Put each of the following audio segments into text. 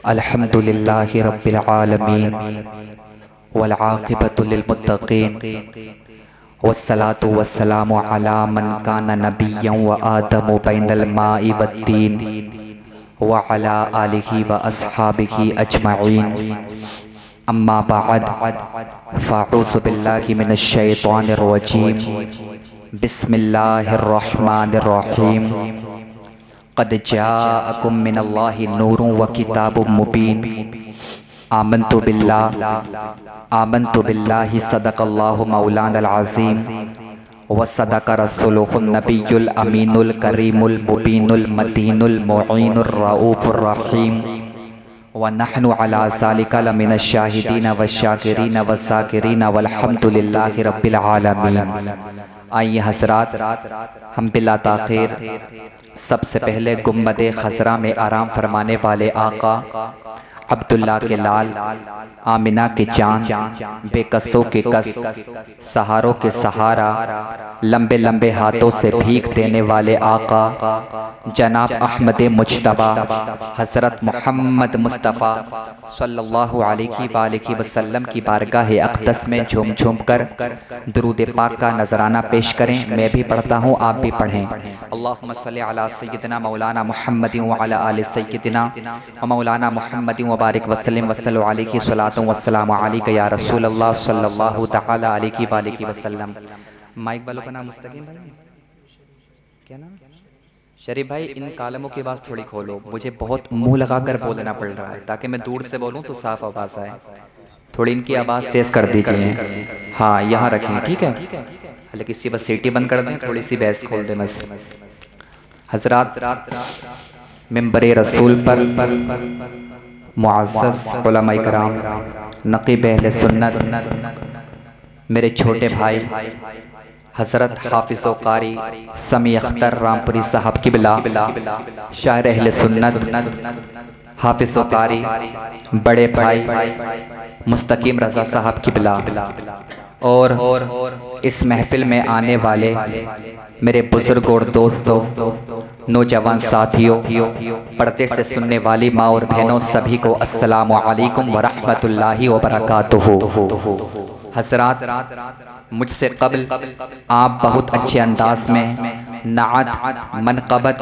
अल्हम्दुलिल्लाहि रब्बिल आलमीन वल आक़िबतु लिल मुत्तक़ीन वस्सलातु वस्सलामु अला मन काना नबिय्यन व आदमु बैनल माइ वत्तीन व अला आलिहि व अस्हाबिहि अजमईन। अम्मा बअद फ़अऊज़ु बिल्लाहि मिनश शैतानिर रजीम। बिस्मिल्लाहिर रहमानिर रहीम। क़द जाअकुम मिनल्लाहि नूरुन व किताबुम मुबीन। आमन्तु बिल्लाहि सदक़ल्लाहु मौलानल अज़ीम व सदक़ रसूलुहुन नबियुल अमीनुल करीमुल मुबीनुल मतीनुल मुईनुर रऊफ़ुर रहीम व नहनु अला ज़ालिका लमिनश शाहिदीन व शाकिरीन व ज़ाकिरीन वल्हम्दुलिल्लाहि रब्बिल आलमीन। आइए हज़रात, हम बिला ताख़ीर सबसे पहले गुम्बदे खज़रा में आराम फरमाने वाले आका अब्दुल्ला के लाल, आमिना के चाँद, बेकसों के कस, सहारों के सहारा, लंबे लंबे हाथों से भीख देने वाले आका जनाब अहमद मुज्तबा हज़रत मोहम्मद मुस्तफ़ा सल्लल्लाहु अलैहि वसल्लम की बारगाह अक़दस में झूम झूम कर दुरूद पाक का नजराना पेश करें। मैं भी पढ़ता हूँ, आप भी पढ़ें। अल्लाहुम्मा सल्लि अला सय्यिदिना मौलाना मुहम्मदिन व अला आलि सय्यिदिना व मौलाना मुहम्मदिन व बारिक वसल्लम वसल्लु अलैहि सलातु वस्सलामु अलैका या रसूल अल्लाह सल्लल्लाहु तआला अलैहि वसल्लम। माइक वालों का नाम मुस्तकीम भाई, क्या नाम? शरीफ भाई, इन कालमों की आवाज़ थोड़ी खोलो, मुझे बहुत मुंह लगाकर बोलना पड़ रहा है ताकि मैं दूर से बोलूं तो साफ आवाज़ आए। थोड़ी इनकी आवाज़ तेज़ कर दीजिए। हाँ, यहाँ रखें, ठीक है। लेकिन इसी बस सीटी बंद कर दें, थोड़ी सी बहस खोल दें बस। हज़रात, मिंबर रसूल पर मुअज़्ज़ज़ उलमा इकराम, नक़ीब अहले सुन्नत, मेरे छोटे भाई हज़रत हाफिज़ व क़ारी समी अख्तर रामपुरी साहब किबला, शायर अहले सुन्नत हाफिज़ व क़ारी बड़े भाई मुस्तकीम रज़ा साहब किबला, और इस महफिल में आने वाले मेरे बुज़ुर्ग और दोस्तों, नौजवान साथियों, पर्दे से सुनने वाली माँ और बहनों, सभी को अस्सलामु अलैकुम व रहमतुल्लाहि व बरकातुहू। हज़रात, मुझसे कब्ल आप बहुत अच्छे अंदाज में नाअत, मनक़बत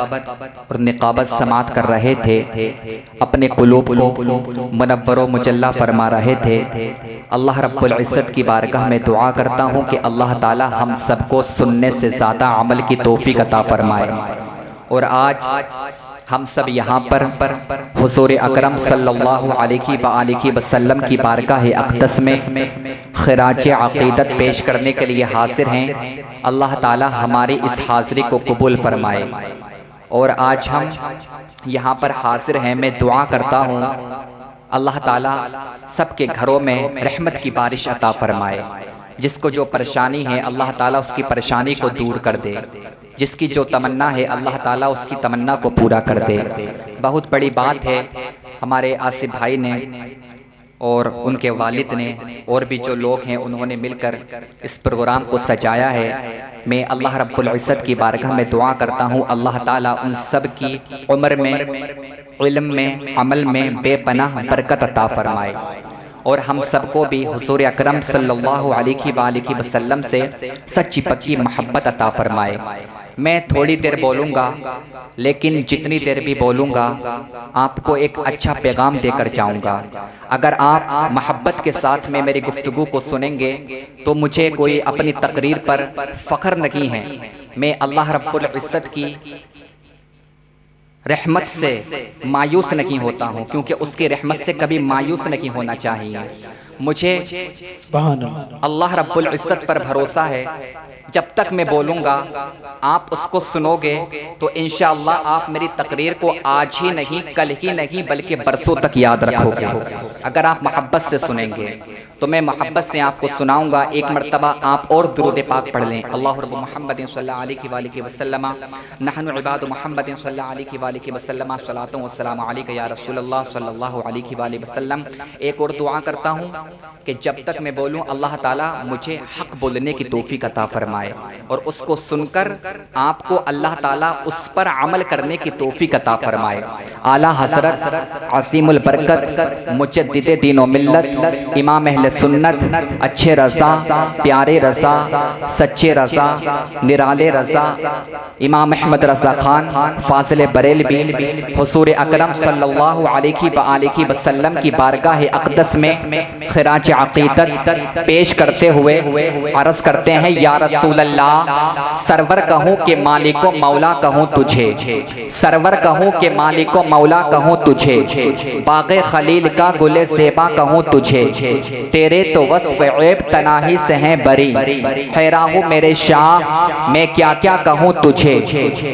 और निक़ाबत समात कर रहे थे, अपने क़ुलूब को मुनव्वर व मुजल्ला फरमा रहे थे। अल्लाह रब्बुल इज़्ज़त की बारगाह में दुआ करता हूँ कि अल्लाह ताला हम सबको सुनने से ज़्यादा अमल की तौफ़ीक़ अता फरमाए। और आज हम सब यहाँ पर हुज़ूर अकरम सल्लल्लाहु अलैहि वसल्लम की बारगाह अक़दस में ख़िराज अक़ीदत पेश करने के लिए हाज़िर हैं। अल्लाह ताला हमारी इस हाज़िरी को कबूल फरमाए। और आज हम यहाँ पर हाज़िर हैं, मैं दुआ करता हूँ अल्लाह ताला सबके घरों में रहमत की बारिश अता फरमाए। जिसको जो परेशानी है अल्लाह ताला उसकी परेशानी को दूर कर दे, जिसकी जो तमन्ना है अल्लाह ताला उसकी तमन्ना को पूरा कर दे। बहुत बड़ी बात है, हमारे आसिफ भाई ने और उनके वालिद ने और भी जो लोग हैं उन्होंने मिलकर इस प्रोग्राम को सजाया है। मैं अल्लाह रब्बुल इज़्ज़त की बारगाह में दुआ करता हूँ अल्लाह ताला उन सब की उम्र में, इल्म में, अमल में बेपनाह बरकत अता फरमाए। और हम सबको भी हुज़ूर अकरम सल्लल्लाहु अलैहि वसल्लम से सच्ची पक्की मोहब्बत अता फरमाए। मैं थोड़ी देर बोलूँगा, लेकिन जितनी देर भी बोलूँगा आपको एक अच्छा पैगाम देकर जाऊँगा। अगर आप मोहब्बत के साथ में मेरी गुफ्तगू को सुनेंगे तो मुझे कोई अपनी तकरीर पर फ़ख्र नहीं है। मैं अल्लाह रब्बुल इज़्ज़त की रहमत से मायूस नहीं होता हूँ, क्योंकि उसकी रहमत से कभी मायूस नहीं होना चाहिए। मुझे अल्लाह रब्बुल इज़्ज़त पर भरोसा है, जब तक मैं बोलूँगा आप उसको सुनोगे तो इंशाअल्लाह आप मेरी तकरीर को आज ही नहीं, कल ही नहीं, बल्कि बरसों तक याद रखोगे। अगर आप मोहब्बत से सुनेंगे तो मैं मोहब्बत से आपको सुनाऊंगा। एक मरतबा आप और दुरूद पाक पढ़ लें। अल्लाहु रब्बु मुहम्मदिन सल्लल्लाहु अलैहि वसल्लम नहनु इबादु मुहम्मदिन सल्लल्लाहु अलैहि वसल्लम सलातु वस्सलामु अलैका या रसूलल्लाह सल्लल्लाहु अलैहि वसल्लम। एक और दुआ करता हूँ कि जब तक मैं बोलूँ अल्लाह ताला मुझे हक़ बोलने की तौफ़ीक़ अता फरमाए। फरमाए और उसको सुनकर आपको अल्लाह ताला उस पर अमल करने की तौफीक अता फरमाए। आला हज़रत अज़ीमुल बरकत मुजद्दिद दीन व मिल्लत इमाम अहले सुन्नत अच्छे रज़ा प्यारे रज़ा सच्चे रज़ा निराले रज़ा इमाम अहमद रज़ा खान फाज़िल बरेलवी हुज़ूर अकरम सल्लल्लाहु अलैहि वसल्लम की बारगाह अक़दस में खिराज अक़ीदत पेश करते हुए अर्ज़ करते हैं, या रसूल अल्लाह, सरवर कहूँ के मालिको मौला कहूँ तुझे, सरवर कहूँ के मालिको मौला कहूँ तुझे, बाग़े खलील का गुले ज़ेबा कहूँ तुझे, तेरे तो वस्फ़ ऐब तनाही से हैं बरी, हैराहू मेरे शाह मैं क्या क्या कहूँ तुझे,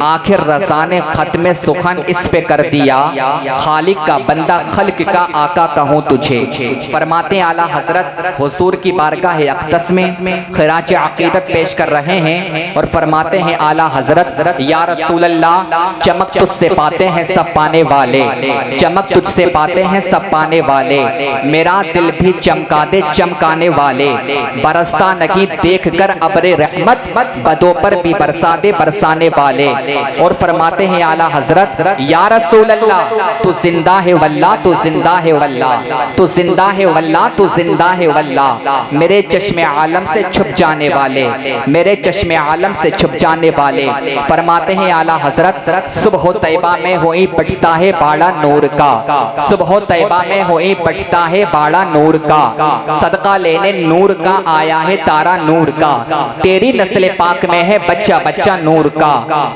आखिर रज़ा ने ख़त्म सुखन इस पे कर दिया, खालिक का बंदा खल्क का आका कहूँ तुझे। फरमाते आला हज़रत हुज़ूर की बारगाह अक़दस में खिराज अक़ीदत पेश कर रहे हैं और फरमाते हैं आला हज़रत, या रसूल अल्लाह, चमक तुझसे पाते हैं सब पाने वाले, चमक तुझसे पाते हैं सब पाने वाले, मेरा दिल भी चमका दे चमकाने वाले, बरसता नहीं देख कर अबरे रहमत, बदों पर भी बरसा दे बरसाने वाले। और फरमाते हैं आला हज़रत, या रसूल अल्लाह, तू जिंदा है वल्लाह, तू जिंदा है वल्लाह, तू जिंदा है वल्लाह, तू जिंदा है वल्लाह, मेरे चश्मे आलम से छुप जाने वाले, मेरे चश्मे आलम से छुप जाने वाले। फरमाते हैं आला हज़रत, सुबह तैबा में होई बढ़ता है बाड़ा नूर का, सुबह तैबा में होई बढ़ता है बाड़ा नूर का, सदका लेने नूर का आया है तारा नूर का, तेरी नस्ल पाक में है बच्चा बच्चा नूर का,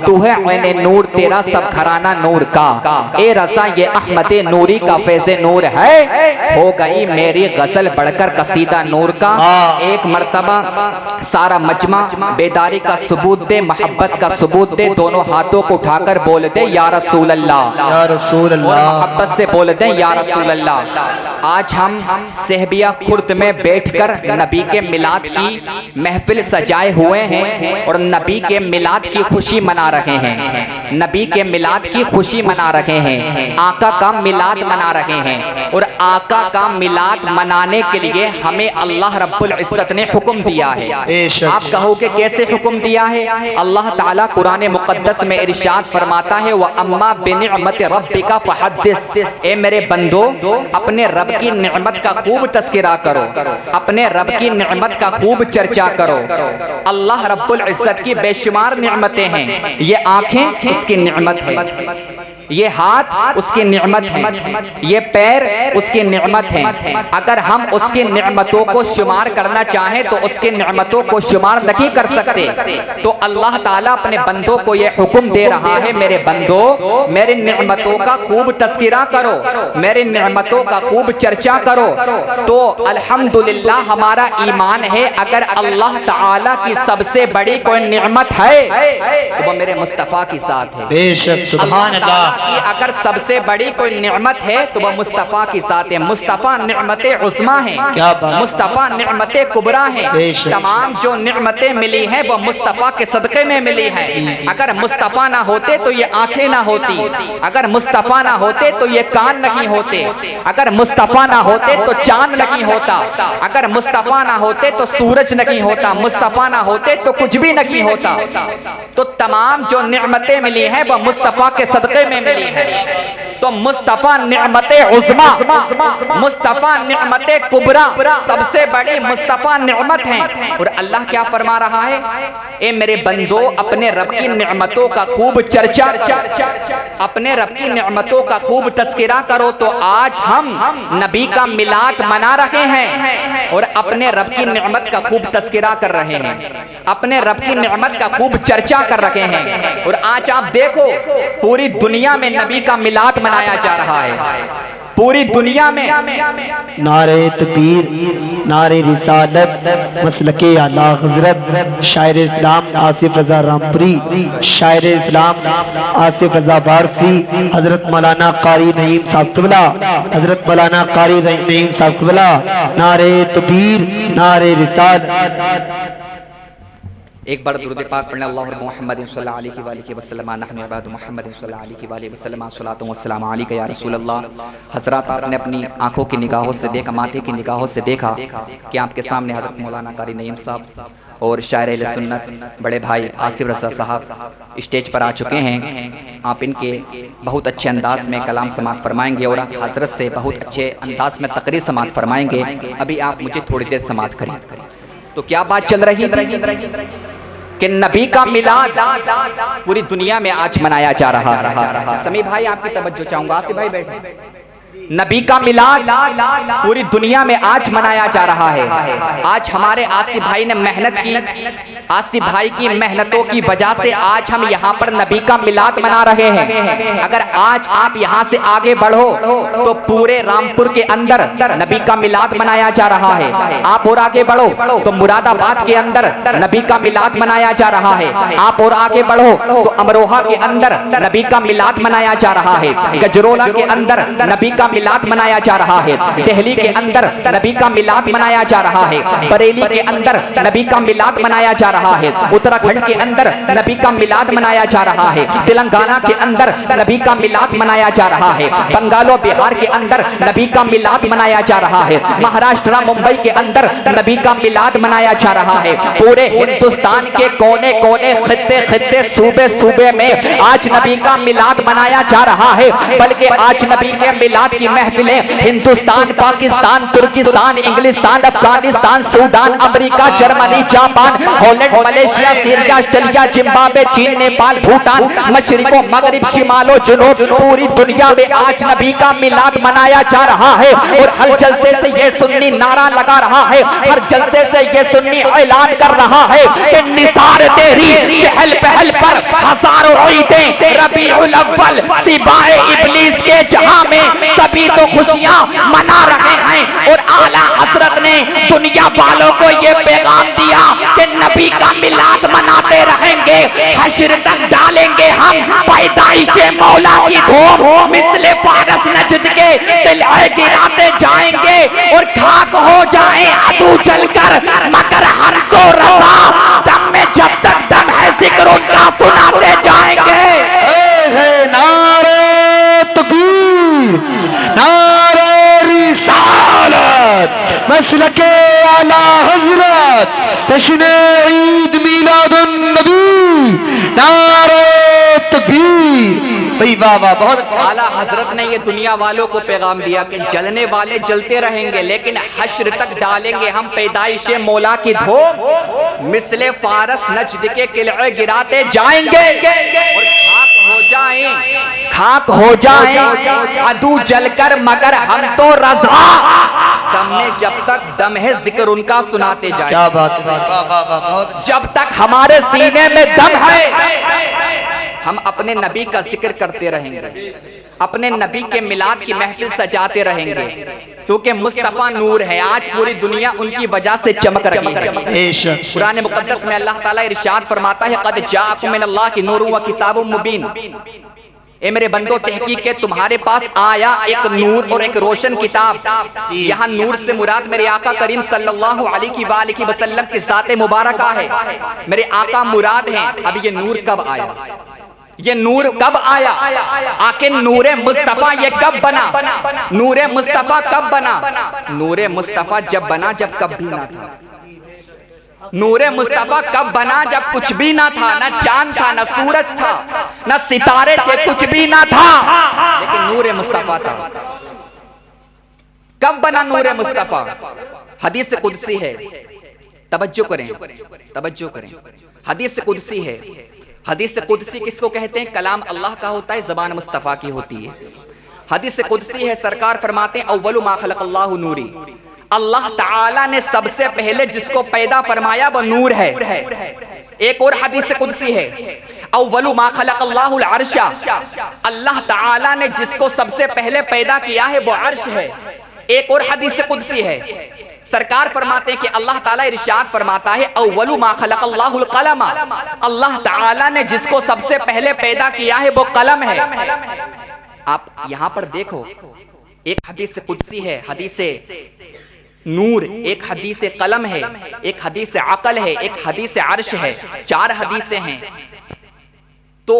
तू है ऐने नूर तेरा सब घराना नूर का, ए रज़ा ये अहमद नूरी का फैज़े नूर है, हो गई मेरी गजल बढ़कर कसीदा नूर का। एक मर्तबा सारा मजमा बेदारी का सबूत दे, मोहब्बत का सबूत दे, दोनों हाथों को उठाकर बोल दे या रसूल अल्लाह, या रसूल अल्लाह, मोहब्बत से बोल दे या रसूल अल्लाह। आज हम सहबिया खुर्द में बैठकर नबी के मिलाद की महफिल सजाए हुए हैं और नबी के मिलाद की खुशी मना रहे हैं, नबी के मिलाद की खुशी मना रहे हैं, आका का मिलाद मना रहे हैं। और आका का मिलाद मनाने के लिए हमें अल्लाह रब्बुल इज्जत ने हुक्म दिया है। आप कहोगे कैसे हुक्म दिया है? अल्लाह ताला कुरान मुक़द्दस में इरशाद फरमाता है, व अम्मा बिनिअमत रब्बिका फहद्दिस, ए मेरे बंदो अपने रब की नेमत का खूब तज़किरा करो, अपने रब की नेमत का खूब चर्चा करो। अल्लाह रब्बुल इज्जत की बेशुमार नेमतें हैं, ये आंखें उसकी नेमत है, ये हाथ उसकी नेमत है, ये पैर उसकी नेमत है। अगर हम उसकी नेमतों को शुमार करना चाहें तो उसकी नेमतों को शुमार नहीं कर सकते। तो अल्लाह ताला अपने बंदों को ये हुक्म दे रहा है, मेरे बंदो मेरी नेमतों का खूब तज़किरा करो, मेरी नेमतों का खूब चर्चा करो। तो अल्हम्दुलिल्लाह हमारा ईमान है, अगर अल्लाह ताला की सबसे बड़ी कोई नेमत है तो वो मेरे मुस्तफ़ा की साथ है। बेशक सुभान अल्लाह की अगर सबसे बड़ी कोई नेमत है तो वह मुस्तफ़ा की साथ है। मुस्तफ़ा नेमते उस्मा है, मुस्तफ़ा नेमते कुबरा है। तमाम जो नेमतें मिली हैं वो मुस्तफ़ा के सदक़े में मिली है। अगर मुस्तफ़ा ना होते तो ये आंखें ना होती, अगर मुस्तफ़ा ना होते तो ये कान नहीं होते, अगर मुस्तफ़ा ना होते तो चांद नहीं होता, अगर मुस्तफ़ा ना होते तो सूरज नहीं होता, मुस्तफ़ा ना होते तो कुछ भी नहीं होता। तो तमाम जो नेमतें मिली हैं वो मुस्तफ़ा के सदक़े में मिली है। तो मुस्तफ़ा नेमते उज़्मा, मुस्तफ़ा नेमते कुबरा, सबसे बड़ी मुस्तफ़ा नेमत है। और अल्लाह क्या फरमा रहा है, ए मेरे बंदो अपने रब की नेमतों का खूब चर्चा, अपने रब की नेमतों का खूब तज़किरा करो। तो आज हम नबी का मिलाद मना रहे हैं और अपने रब की नेमत का खूब तज़किरा कर रहे हैं, अपने रब की नेमत का खूब चर्चा कर रहे हैं। और आज आप देखो पूरी दुनिया में नबी का मिलाद मनाया जा रहा है, पूरी दुनिया में। नारे तकबीर, नारे रिसालत, मसलके आला हज़रत शायर इस्लाम आसिफ रज़ा रामपुरी, शायर इस्लाम आसिफ रज़ा वारसी, हज़रत मौलाना कारी नईम साहब क़िबला, हज़रत मौलाना कारी नईम साहब क़िबला, नारे तकबीर, नारे रिसालत। एक बार दुरूद पाक पढ़ना, अल्लाहुम्मा मुहम्मद सल्लल्लाहु अलैहि वसल्लम नहनु इबादु मुहम्मद सल्लल्लाहु अलैहि वसल्लम सलातु वस्सलाम अलैका या रसूल अल्लाह। हज़रात, आपने अपनी आंखों की निगाहों से देखा, माथे की निगाहों से देखा कि आपके सामने हज़रत मौलाना कारी नईम साहब और शायर अहले सुन्नत बड़े भाई आसिफ रज़ा साहब स्टेज पर आ चुके हैं। आप इनके बहुत अच्छे अंदाज में कलाम समात फरमाएंगे और आप हज़रत से बहुत अच्छे अंदाज में तकरीर समात फरमाएंगे। अभी आप मुझे थोड़ी देर समात करें। तो क्या बात चल रही कि नबी का मिलाद पूरी दुनिया में आज मनाया जा रहा है। समी भाई आपकी तवज्जो चाहूंगा, आसिफ भाई बैठे। नबी का मिलाद पूरी दुनिया में आज मनाया जा रहा है। आज हमारे आसिफ भाई ने मेहनत की, आसिफ भाई की मेहनतों की वजह से आज हम यहाँ पर नबी का मिलाद मना रहे हैं। अगर आज आप यहाँ से आगे बढ़ो तो पूरे रामपुर के अंदर नबी का मिलाद मनाया जा रहा है। आप और आगे बढ़ो तो मुरादाबाद के अंदर नबी का मिलाद मनाया जा रहा है। आप और आगे बढ़ो तो अमरोहा के अंदर नबी का मिलाद मनाया जा रहा है। गजरोला के अंदर नबी का मिलाद मनाया जा रहा है। दिल्ली के अंदर नबी का मिलाद मनाया जा रहा है। बरेली के अंदर नबी का मिलाद मनाया जा रहा है। उत्तराखंड के अंदर नबी का मिलाद मनाया जा रहा है। तेलंगाना के अंदर नबी का मिलाद मनाया जा रहा है। बंगाल और बिहार के अंदर नबी का मिलाद मनाया जा रहा है। महाराष्ट्र मुंबई के अंदर नबी का मिलाद मनाया जा रहा है। पूरे हिंदुस्तान के कोने कोने खित्ते खित्ते सूबे सूबे में आज नबी का मिलाद मनाया जा रहा है। बल्कि आज नबी के मिलाद की महफिलें हिंदुस्तान, पाकिस्तान, तुर्किस्तान, इंग्लिस्तान, Afghanistan, Sudan, America, Germany, Japan, Holland, Malaysia, Syria, Australia, Zimbabwe, चीन, नेपाल, भूटान, मशरिको मगरिब, शिमालो जुनूब, पूरी दुनिया में आज नबी का मिलाद मनाया जा रहा है। और हर जलसे से ये सुन्नी नारा लगा रहा है, हर जलसे से ये सुन्नी ऐलान कर रहा है कि निसार तेरी चहल पहल पर हजारों ईदें रबीउल अव्वल सिबाए इब्लीस के जहां में सभी तो खुशियां मना रहे हैं। और आला हजरत ने दुनिया वालों को ये पैगाम दिया कि नबी का मिलाद मनाते रहेंगे, हश्र तक डालेंगे हम पैदाइशे मौला की धूम, मिसले फारस नजद के तिलाए गिराते जाएंगे और खाक हो जाए अदू जलकर, मगर हम तो रज़ा दम में जब तक दम है जिक्र उनका सुनाते जाएंगे। नारे तकबीर, नारे रिसालत, मसलके आला हजरत, जश्न ईद मिलादुन नबी, नारे तकबीर। भाई वाह वाह, बहुत आला हजरत ने ये दुनिया वालों को पैगाम दिया कि जलने वाले जलते रहेंगे लेकिन हश्र तक डालेंगे हम पैदाइशे मौला की धूम, मिसले फारस नजद के किले गिराते जाएंगे और खाक हो जाए अदू जलकर, मगर हम तो रज़ा दम में जब तक दम है जिक्र उनका सुनाते जाए। क्या बात है, वाह वाह वाह, बहुत। जब तक हमारे सीने में दम है हम अपने नबी का जिक्र करते रहेंगे, अपने नबी के मिलाद की महफिल सजाते रहेंगे, क्योंकि मुस्तफा नूर है। आज पूरी दुनिया उनकी वजह से चमक रही है। कुरान मुकद्दस में अल्लाह ताला इरशाद फरमाता है, क़द जाअकुम मिनल्लाहि की नूरुन व किताबुम मुबीन। ए मेरे बंदो, तहकीक के तुम्हारे पास आया एक नूर और एक रोशन किताब। यहाँ नूर से मुराद मेरे आका करीम सल्लल्लाहु अलैहि वसल्लम की ज़ात मुबारका है। मेरे आका मुराद हैं। अभी ये नूर कब आया, ये नूर कब आया, आखिर नूरे मुस्तफा ये कब बना, नूरे मुस्तफा कब बना? नूरे मुस्तफा जब बना जब कब भी ना था। नूरे मुस्तफा कब बना? जब कुछ भी ना था, ना चांद था, ना सूरज था, ना सितारे थे, कुछ भी ना था, लेकिन नूरे मुस्तफा था। कब बना नूरे मुस्तफा? हदीस कुदसी है, तवज्जो करें, तवज्जो करें। हदीस कुदसी है। हदीस कुदसी किसको कहते हैं? कलाम अल्लाह का होता है, ज़बान मुस्तफ़ा की होती है। हदीस कुदसी है, सरकार फरमाते हैं अव्वलु मा खलक़ल्लाहु नूरी, अल्लाह ताला ने सबसे पहले जिसको पैदा फरमाया वो नूर है। एक और हदीस कुदसी है, अव्वलु मा खलक़ल्लाहुल अर्शा, अल्लाह ताला ने जिसको सबसे पहले पैदा किया है वो अर्श है। एक और हदीस कुदसी है, सरकार फरमाते हैं कि अल्लाह ताला इरशाद फरमाता है अव्वलु मा खलक़ल्लाहुल क़लम, अल्लाह ताला ने जिसको सबसे पहले पैदा किया है वो कलम है। आप यहां पर देखो, एक हदीस कुदसी है, हदीस नूर एक हदीस कलम है, एक हदीस अकल है, एक हदीस अर्श है, 4 हदीसें हैं। तो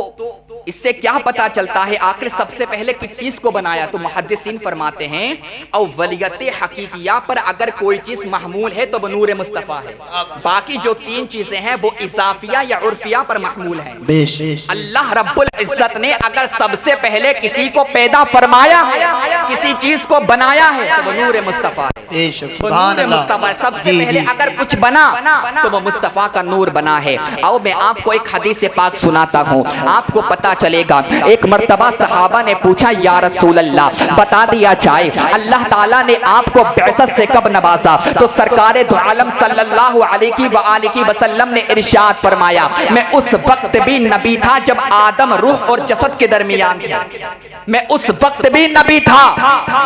इससे क्या पता चलता है आखिर सबसे पहले किस चीज को बनाया? तो मुहद्दिसीन फरमाते हैं अव्वलियत हकीकिया पर अगर कोई चीज महमूल है तो वो नूर मुस्तफ़ा है। बाकी जो 3 चीजें हैं वो इजाफिया या उर्फिया पर महमूल हैं। अल्लाह रब्बुल इज्जत ने अगर सबसे पहले किसी को पैदा फरमाया है, किसी चीज को बनाया है तो वो नूर मुस्तफ़ा है। नूर मुस्तफ़ा सबसे पहले अगर कुछ बना तो वो मुस्तफ़ा का नूर बना है। आओ मैं आपको एक हदीस पाक सुनाता हूँ, आपको पता चलेगा। एक मर्तबा सहाबा ने पूछा या रसूल अल्लाह बता दिया जाए अल्लाह ताला ने आपको बिअसत से कब नवाजा? तो सरकारे दो आलम सल्लल्लाहु अलैहि वसल्लम ने इरशाद फरमाया मैं उस वक्त भी नबी था जब आदम रूह और जसद के दरमियान था। मैं उस वक्त भी नबी था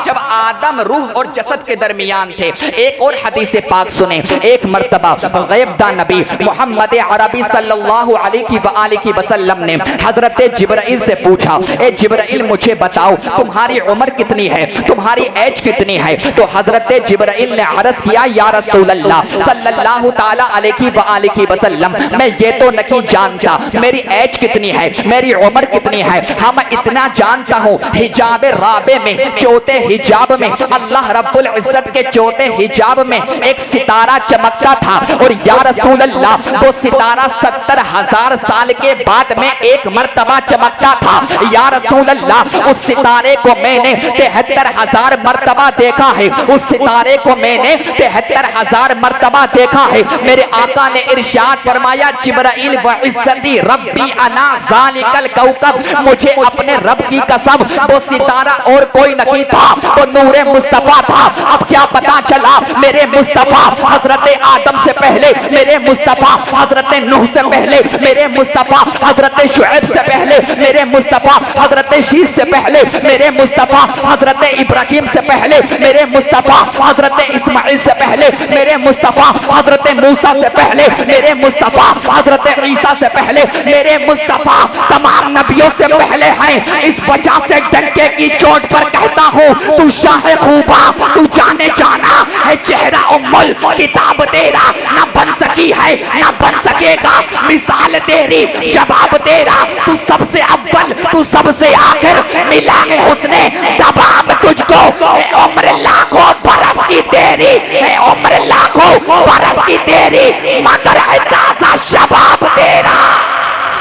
जब आदम रूह और जसद के दरमियान थे। एक और हदीस पाक सुने, एक मर्तबा गैबदा नबी मोहम्मद अरबी सल्लल्लाहु अलैहि वसल्लम ने हजरत जिब्राइल से पूछा ए जिब्राइल मुझे बताओ तुम्हारी उम्र कितनी है, तुम्हारी एज कितनी है? तो हजरत जिब्राइल ने अर्ज किया या रसूल अल्लाह सल्लल्लाहु ताला अलैहि वसल्लम मैं ये तो नहीं जानता मेरी एज कितनी है, मेरी उम्र कितनी है। हम इतना जानता हूँ हिजाब राबे में, चौथे हिजाब में अल्लाह रब्बुल इज्जत के चौथे हिजाब में एक सितारा चमकता था और या रसूल अल्लाह वो सितारा 70,000 साल के बाद में एक मर्तबा चमकता था। या रसूल अल्लाह उस सितारे को मैंने 73,000 मर्तबा देखा है, उस सितारे को मैंने 73,000 मर्तबा देखा है। मेरे आका ने इरशाद फरमाया जिब्राइल व इज्जती रब्बी अना ज़ालिकल कौकब मुझे अपने रब की कसम वो सितारा और कोई नहीं था, वो नूरे मुस्तफ़ा था। अब क्या पता चला मेरे मुस्तफ़ा हजरत आदम से पहले, मेरे मुस्तफ़ा हजरत नूह से पहले, मेरे मुस्तफ़ा हजरत शुएब से पहले, मेरे मुस्तफ़ा हजरत शीश से पहले, मेरे मुस्तफ़ा हजरत इब्राहिम से पहले, मेरे मुस्तफ़ा हजरत इस्माइल से पहले, मेरे मुस्तफ़ा हजरत मूसा से पहले, मेरे मुस्तफ़ा हजरत ईसा से पहले, मेरे मुस्तफ़ा तमाम नबियों से पहले हैं। इस वजह से डंके की चोट पर कहता हूँ तू शाह खूबा, तू जाने जाना है चेहरा उम्मुल किताब तेरा न बन सकी है न बन सकेगा मिसाल तेरी जवाब तेरा। तू सबसे अव्वल तू सबसे आखिर मिला है हुस्ने तमाम तुझको है उम्र लाखों बरस की तेरी, है उम्र लाखों बरस की तेरी मगर है ताजा शबाब तेरा।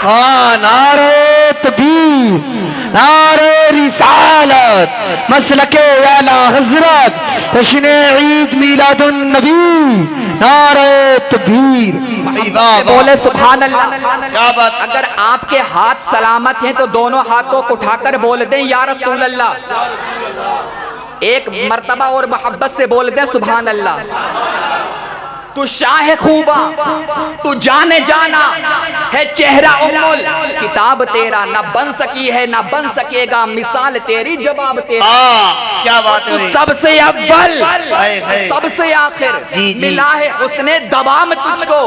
हाँ नारे तकबीर, नारे रिसालत, मसलके आला हजरत, जश्न ईद मिलादुन नबी, नारे तकबीर। बोले सुभान अल्लाह। क्या बात। अगर आपके हाथ सलामत हैं तो दोनों हाथों को उठाकर बोल दें या रसूल अल्लाह। एक मर्तबा और मोहब्बत से बोल दें सुभान अल्लाह। तू शाह खूबा, तू जाने जाना है चेहरा उम्मुल किताब तेरा न बन सकी है न बन सकेगा मिसाल तेरी जवाब तेरा। क्या बात है। सबसे अव्वल सबसे आखिर मिला है हुस्ने दवाम तुझको,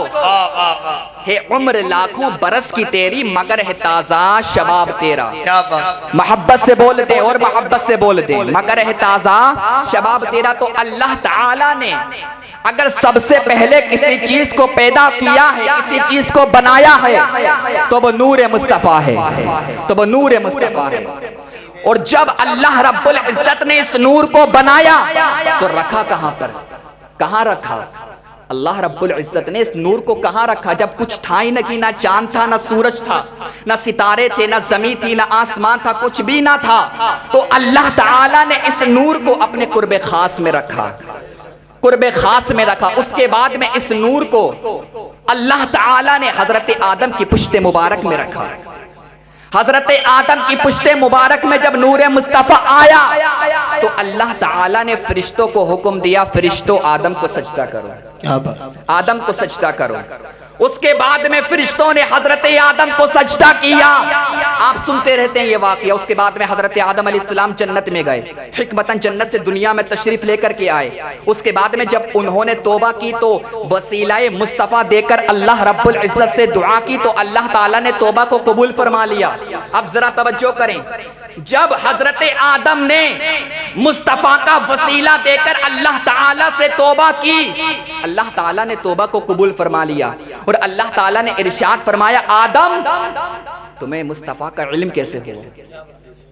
है उम्र लाखों बरस की तेरी मगर है ताजा शबाब तेरा। क्या बात। मोहब्बत से बोल दे और मोहब्बत से बोल दे मगर है ताजा शबाब तेरा। तो अल्लाह ताला ने अगर सबसे पहले किसी चीज को पैदा किया है, किसी चीज को बनाया है तो वो नूर मुस्तफ़ा है, तो वो नूर मुस्तफ़ा है। और जब अल्लाह रब्बुल इज्जत ने इस नूर को बनाया तो रखा कहां पर, कहां रखा? अल्लाह रब्बुल इज्जत ने इस नूर को कहां रखा जब कुछ था ही न कि ना चांद था ना सूरज था ना सितारे थे ना जमीन थी ना आसमान था, कुछ भी ना था। तो अल्लाह ताला ने इस नूर को अपने कुर्बे खास में रखा, कुर्बे खास में रखा। उसके बाद में इस नूर को अल्लाह ताला ने हजरत आदम की पुश्ते मुबारक में रखा। हजरत आदम की पुश्ते मुबारक में जब नूर मुस्तफ़ा आया तो अल्लाह ताला ने फरिश्तों को हुक्म दिया फरिश्तों आदम को सजदा करो, आदम को सजदा करो। उसके बाद में फरिश्तों ने हजरत आदम को सजदा किया। आप सुनते रहते हैं ये वाकया। उसके बाद में हजरत आदम अलैहिस्सलाम जन्नत में गए, हिकमतन जन्नत से दुनिया में तशरीफ लेकर के आए। उसके बाद में जब उन्होंने तौबा की तो वसीलाए मुस्तफ़ा देकर अल्लाह रब्बुल इज्जत से दुआ की तो अल्लाह ताला ने तौबा को कबूल फरमा लिया। अब जरा तवज्जो करें, जब हजरत आदम ने मुस्तफा का वसीला देकर अल्लाह ताला से तौबा की, अल्लाह ताला ने तौबा को कबूल फरमा लिया और अल्लाह ताला ने इरशाद फरमाया, आदम तुम्हें मुस्तफा का इल्म कैसे हुआ,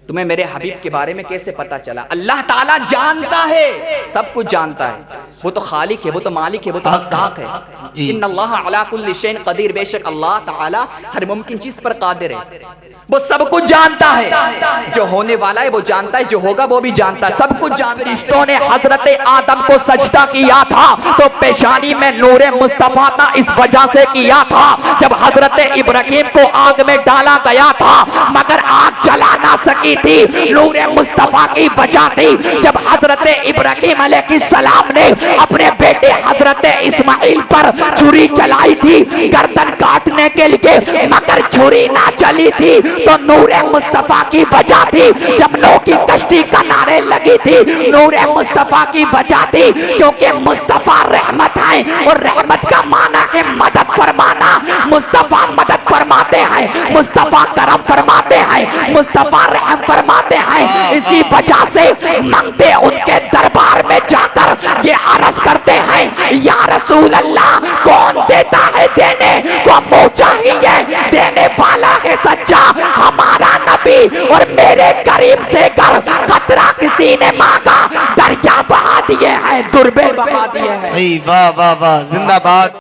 तुम्हें मेरे हबीब के बारे में कैसे पता चला। अल्लाह ताला जानता है, सब कुछ जानता है, वो तो खालिक है, वो तो मालिक है, वो तो रज़्ज़ाक़ है। इन्नल्लाह अला कुल्लि शैइन क़दीर, बेशक अल्लाह ताला हर मुमकिन चीज पर कादिर है, वो सब कुछ जानता है, जो होने वाला है वो जानता है, जो होगा वो भी जानता है, सब कुछ जानता है। फरिश्तों ने हजरत आदम को सजदा किया था तो पेशानी में नूरे मुस्तफा का इस वजह से किया था, जब हजरत इब्राहिम को आग में डाला गया था मगर आग जला ना सकी थी, नूरे मुस्तफा की वजह थी। जब हजरत इब्राहिम अलैहिस्सलाम ने अपने बेटे हजरत इस्माइल पर छुरी चलाई थी गर्दन काटने के लिए, मगर छुरी ना चली थी तो नूरे मुस्तफा की वजह थी। जब नूह की कश्ती किनारे लगी थी नूरे मुस्तफा की वजह थी, क्योंकि मुस्तफा रहमत है और रहमत का माना है मदद फरमाना। मुस्तफा मदद फरमाते हैं, मुस्तफा करम फरमाते हैं, मुस्तफा रहम फरमाते हैं। इसी वजह से मंगते उनके दरबार में जाकर ये अर्ज करते हैं, या रसूल अल्लाह कौन देता है देने को मुँह चाहिए, देने वाला है सच्चा हमारा नबी। और मेरे करीब से कर खतरा किसी ने मांगा, दरिया बहा दिए हैं, दुर्बे बहा दिए हैं। वाह वाह वाह, जिंदाबाद।